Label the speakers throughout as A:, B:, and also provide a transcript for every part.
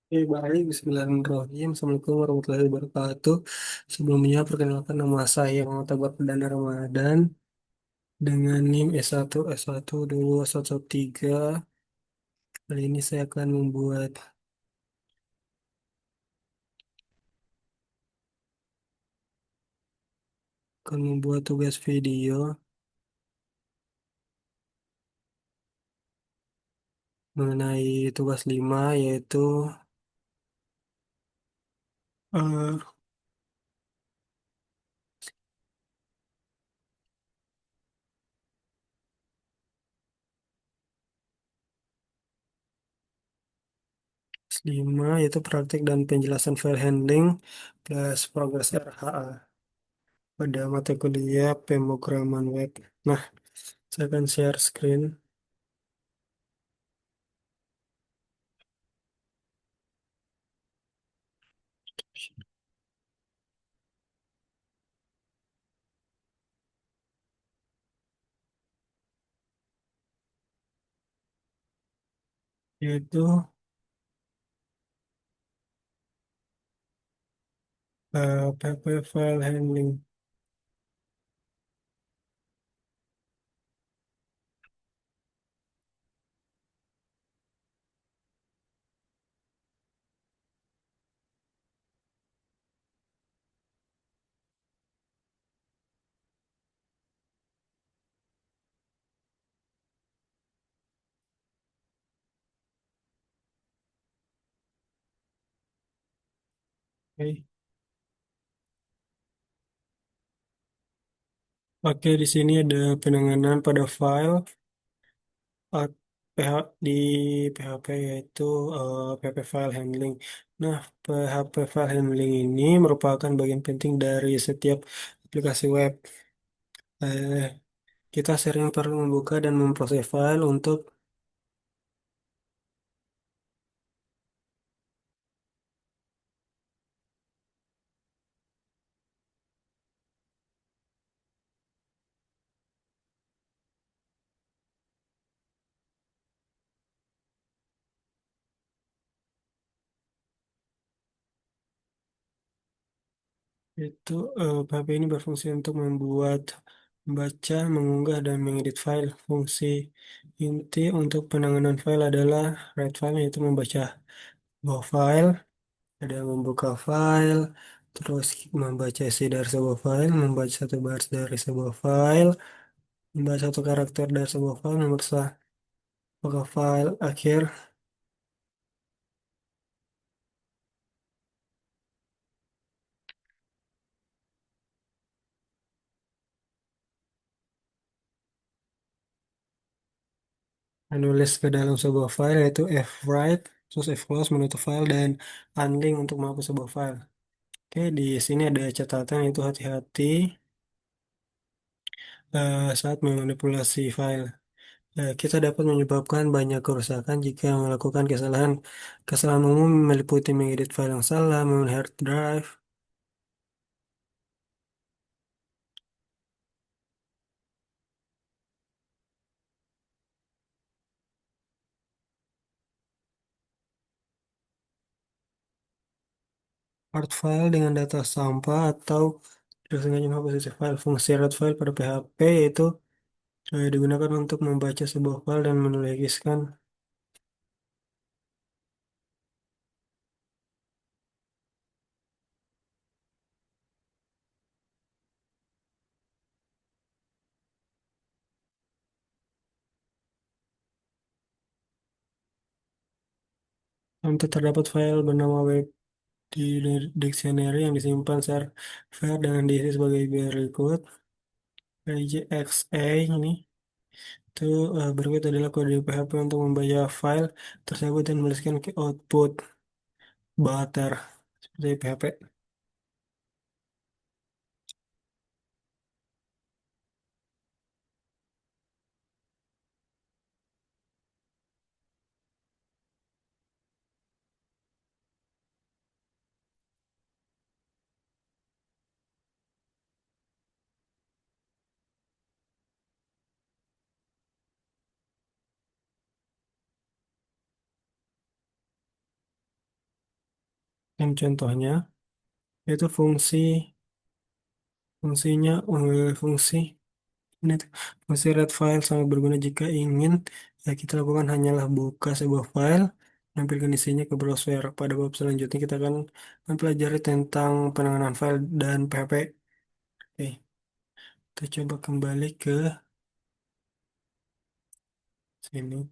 A: Baik, Bismillahirrahmanirrahim. Assalamualaikum warahmatullahi wabarakatuh. Sebelumnya, perkenalkan nama saya Muhammad Akbar Perdana Ramadan dengan NIM S1, S1 113. Kali ini saya akan membuat tugas video mengenai tugas 5, yaitu eh 5, yaitu praktik dan penjelasan file handling plus progres RHA pada mata kuliah pemrograman web. Nah, saya akan share screen, yaitu PHP file handling. Oke. Oke, di sini ada penanganan pada file uh, PH, di PHP, yaitu PHP file handling. Nah, PHP file handling ini merupakan bagian penting dari setiap aplikasi web. Eh, kita sering perlu membuka dan memproses file untuk itu PHP ini berfungsi untuk membaca, mengunggah, dan mengedit file. Fungsi inti untuk penanganan file adalah write file, yaitu membaca sebuah file, ada membuka file, terus membaca isi dari sebuah file, membaca satu baris dari sebuah file, membaca satu karakter dari sebuah file, memeriksa apakah file akhir, menulis ke dalam sebuah file, yaitu fwrite, terus fclose menutup file, dan unlink untuk menghapus sebuah file. Oke, di sini ada catatan, itu hati-hati saat memanipulasi file. Kita dapat menyebabkan banyak kerusakan jika melakukan kesalahan. Kesalahan umum meliputi mengedit file yang salah, memenuhi hard drive, hard file dengan data sampah, atau tidak sengaja menghapus isi file. Fungsi read file pada PHP yaitu digunakan untuk membaca sebuah file dan menuliskan untuk terdapat file bernama web di dictionary yang disimpan server dengan diisi sebagai berikut. regexa ini itu berikut adalah kode PHP untuk membaca file tersebut dan menuliskan ke output butter seperti PHP. Dan contohnya yaitu fungsi ini tuh, fungsi read file sangat berguna jika ingin ya kita lakukan hanyalah buka sebuah file, menampilkan isinya ke browser. Pada bab selanjutnya kita akan mempelajari tentang penanganan file dan PHP. Oke, kita coba kembali ke sini.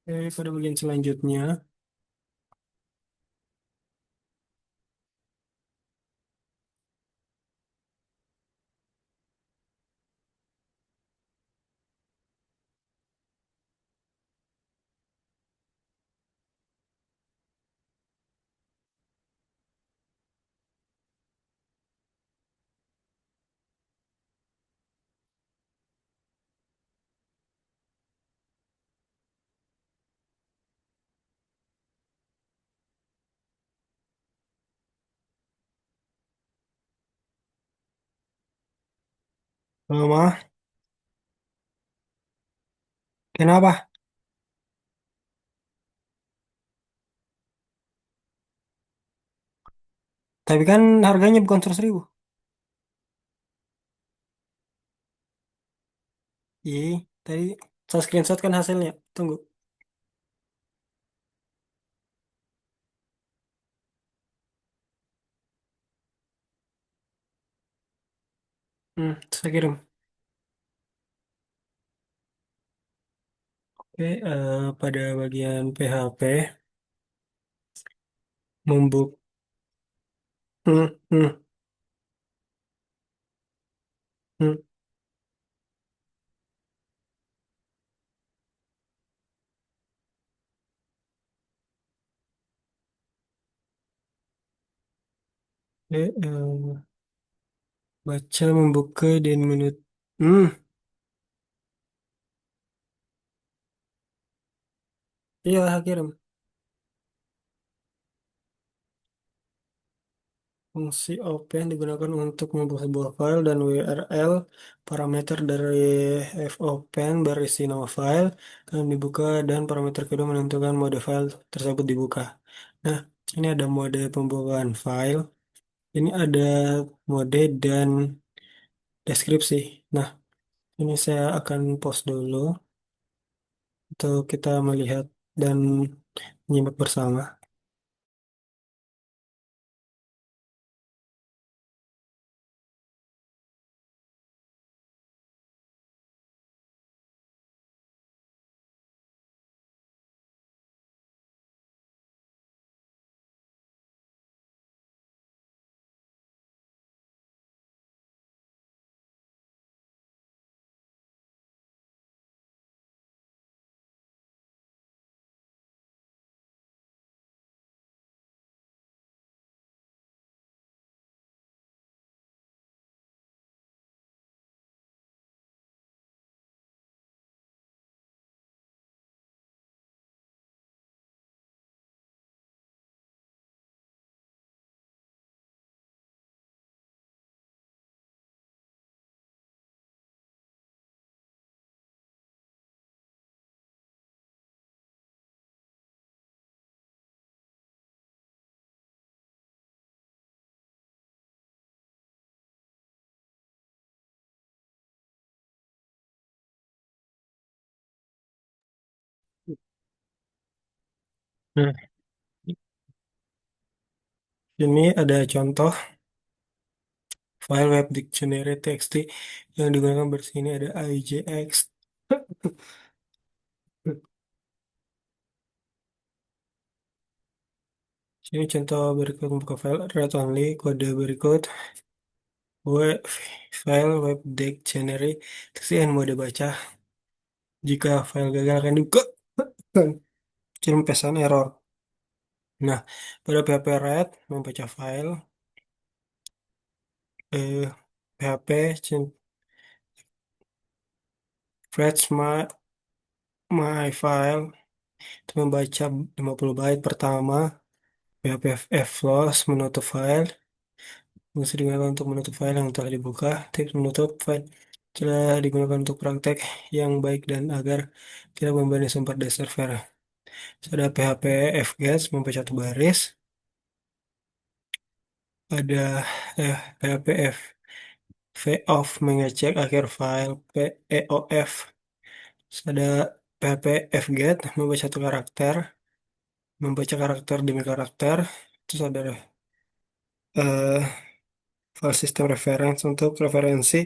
A: Oke, pada bagian selanjutnya, mah, kenapa? Tapi kan harganya bukan 100.000. Iya, tadi saya screenshot kan hasilnya. Tunggu. Saya kirim. Oke, pada bagian PHP, membuk. Hmm, hmm, hmm. Oke, baca membuka dan menit. Hmm, iya, saya kirim. Fungsi open digunakan untuk membuka sebuah file dan URL. Parameter dari fopen berisi nama file yang dibuka dan parameter kedua menentukan mode file tersebut dibuka. Nah, ini ada mode pembukaan file. Ini ada mode dan deskripsi. Nah, ini saya akan post dulu untuk kita melihat dan menyimak bersama. Nah, ini ada contoh file web dictionary txt yang digunakan bersini ada IJX. Sini contoh berikut membuka file read only, kode berikut web file web dictionary TXT mode baca. Jika file gagal akan dibuka kirim pesan error. Nah, pada PHP read membaca file PHP fetch my file itu membaca 50 byte pertama. PHP flows menutup file. Fungsi digunakan untuk menutup file yang telah dibuka. Tips menutup file telah digunakan untuk praktek yang baik dan agar tidak membebani sumber dari server. Ada PHP fget membaca satu baris. Ada PHPF off mengecek akhir file PEOF. Terus ada PHP get membaca satu karakter, membaca karakter demi karakter. Terus ada eh, file system reference untuk referensi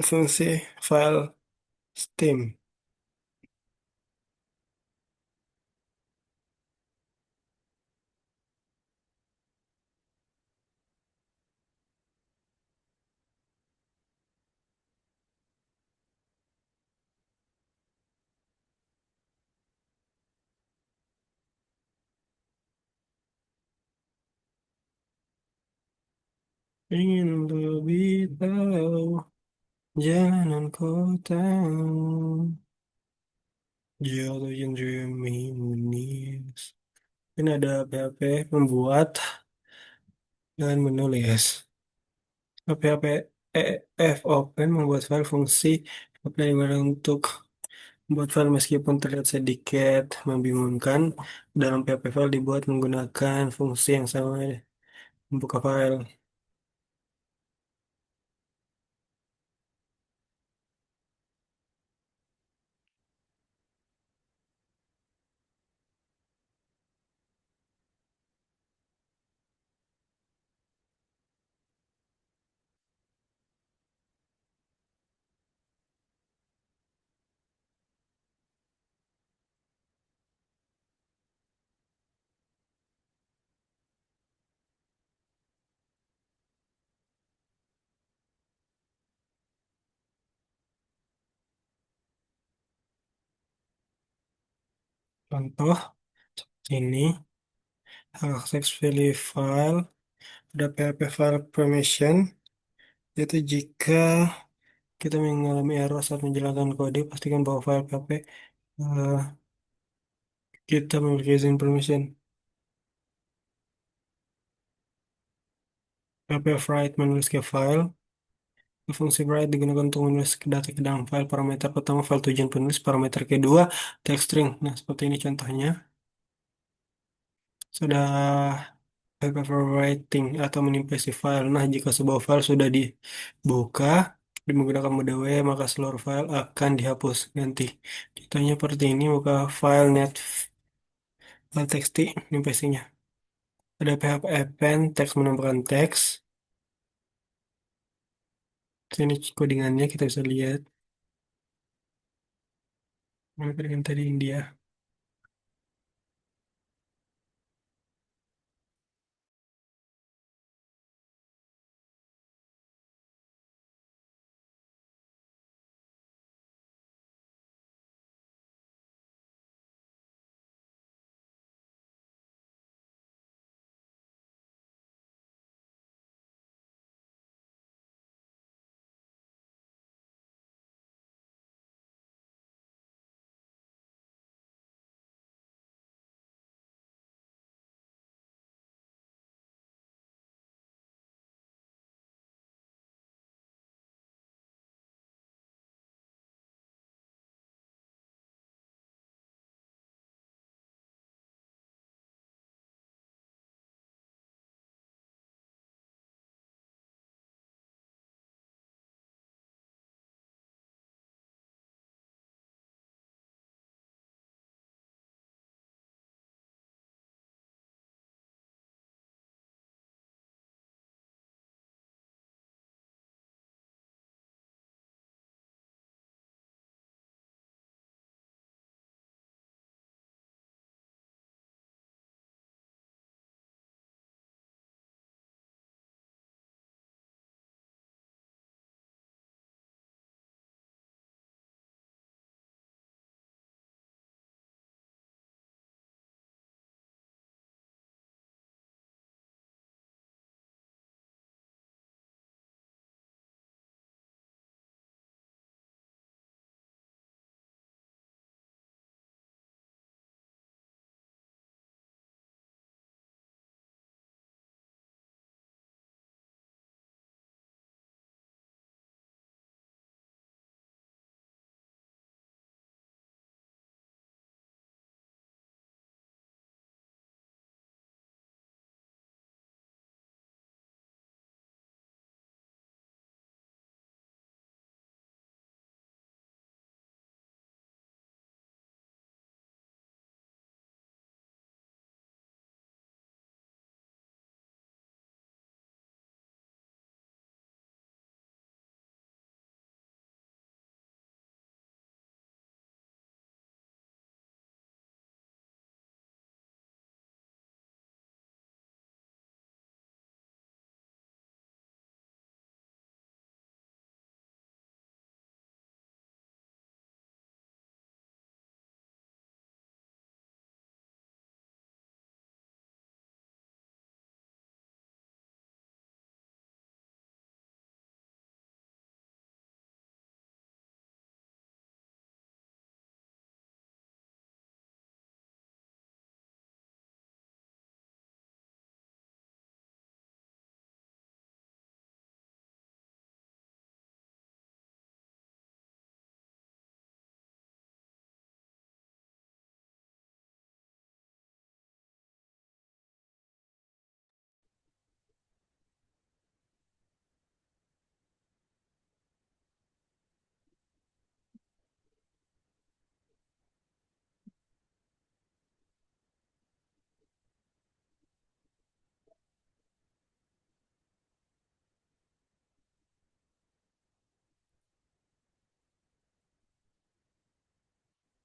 A: fungsi file Steam. Ingin lebih tahu jalanan kota, jatuh yang menulis. Ini ada PHP membuat dan menulis. PHP open membuat file fungsi apply untuk membuat file meskipun terlihat sedikit membingungkan. Dalam PHP file dibuat menggunakan fungsi yang sama membuka file. Contoh ini access value file, ada PHP file permission, yaitu jika kita mengalami error saat menjalankan kode, pastikan bahwa file PHP eh, kita memiliki izin permission. PHP write menulis ke file. Fungsi write digunakan untuk menulis data ke dalam file. Parameter pertama file tujuan penulis, parameter kedua text string. Nah, seperti ini contohnya. Sudah PHP writing atau manipulasi file. Nah, jika sebuah file sudah dibuka menggunakan mode W, maka seluruh file akan dihapus. Ganti. Contohnya seperti ini, buka file net file txt, manipulasinya. Ada PHP append, teks menambahkan teks. Sini codingannya kita bisa lihat. Mereka dengan tadi India.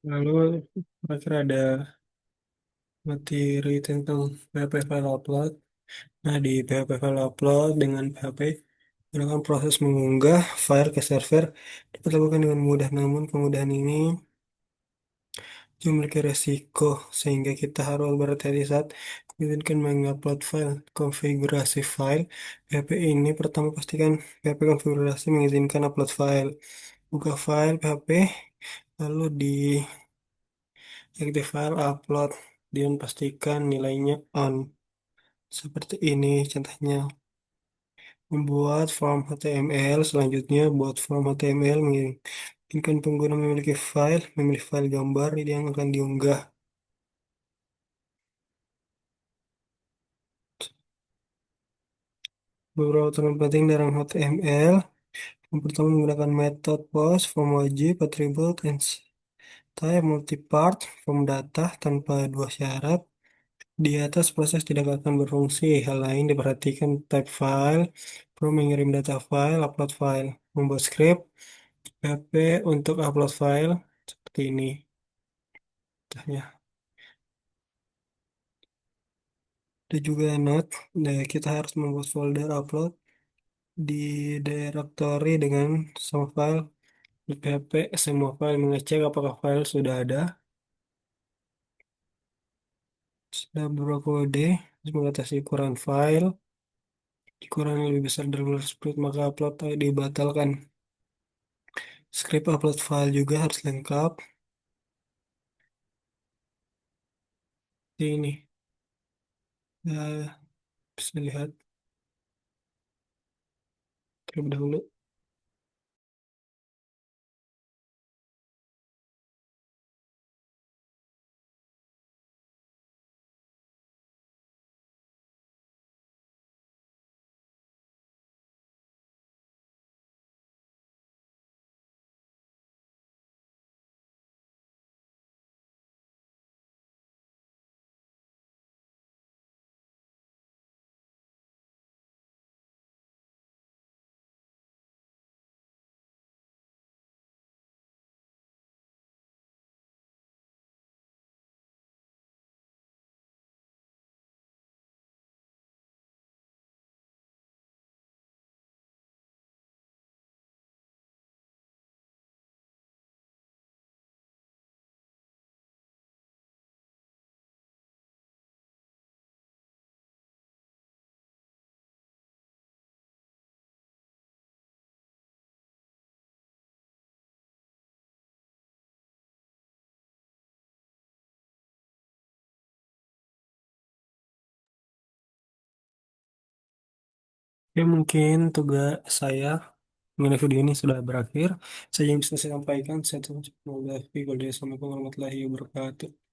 A: Lalu terakhir ada materi tentang PHP file upload. Nah, di PHP file upload dengan PHP gunakan proses mengunggah file ke server dapat dilakukan dengan mudah. Namun kemudahan ini juga memiliki resiko sehingga kita harus berhati-hati saat mengizinkan mengupload file. Konfigurasi file PHP ini pertama pastikan PHP konfigurasi mengizinkan upload file. Buka file PHP lalu di active file upload dan pastikan nilainya on. Seperti ini contohnya. Membuat form HTML. Selanjutnya, buat form HTML menginginkan pengguna memilih file gambar yang akan diunggah. Beberapa aturan penting dalam HTML. Yang pertama, menggunakan metode post, form wajib, attribute, and type multipart, form data tanpa dua syarat. Di atas proses tidak akan berfungsi. Hal lain diperhatikan type file, perlu mengirim data file, upload file, membuat script, PHP untuk upload file seperti ini. Contohnya. Ada juga note, nah, kita harus membuat folder upload di directory dengan semua file di PHP, semua file mengecek apakah file sudah ada. Sudah beberapa kode terus mengatasi ukuran file. Ukuran yang lebih besar dari 200 maka upload dibatalkan. Script upload file juga harus lengkap. Ini nah, bisa lihat terlebih dahulu. Ya mungkin tugas saya mengenai video ini sudah berakhir. Saya yang bisa saya sampaikan. Saya tutup. Assalamualaikum warahmatullahi wabarakatuh.